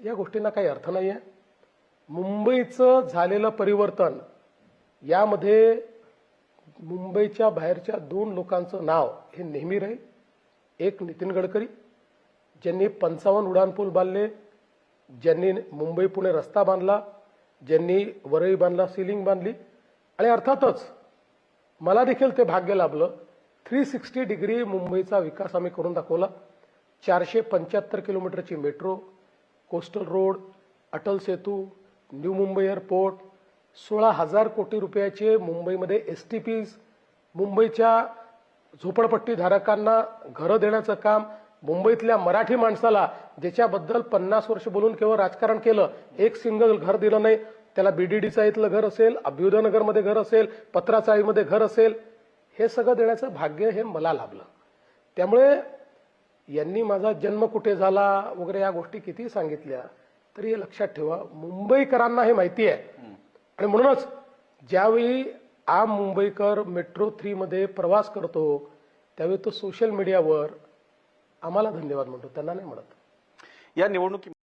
या गोष्टींना काही अर्थ नाही आहे. मुंबईचं झालेलं परिवर्तन यामध्ये मुंबईच्या बाहेरच्या 2 लोकांचं नाव हे नेहमी राहील. एक नितीन गडकरी, ज्यांनी 55 उड्डाणपूल बांधले, ज्यांनी मुंबई पुणे रस्ता बांधला, ज्यांनी वरळी बांधला, सीलिंग बांधली, आणि अर्थातच मला देखील ते भाग्य लाभलं. 360 डिग्री मुंबईचा विकास आम्ही करून दाखवला. 475 किलोमीटरची metro, coastal road, Atal Setu, new Mumbai airport, 16,000 कोटी रुपयाचे मुंबईमध्ये STPs, मुंबईच्या झोपडपट्टीधारकांना घरं देण्याचं काम, मुंबईतल्या मराठी माणसाला ज्याच्याबद्दल 50 वर्ष बोलून केवळ राजकारण केलं, एक सिंगल घर दिलं नाही, त्याला BDDचा इथलं घर असेल, अभ्युदयनगरमध्ये घर असेल, पत्राचाळीमध्ये घर असेल, हे सगळं देण्याचं भाग्य हे मला लाभलं. त्यामुळे यांनी माझा जन्म कुठे झाला वगैरे या गोष्टी किती सांगितल्या तरी हे लक्षात ठेवा, मुंबईकरांना हे माहिती आहे. आणि म्हणूनच ज्यावेळी आम मुंबईकर मेट्रो 3 मध्ये प्रवास करतो त्यावेळी तो सोशल मीडियावर आम्हाला धन्यवाद म्हणतो, त्यांना नाही म्हणत. या निवडणुकी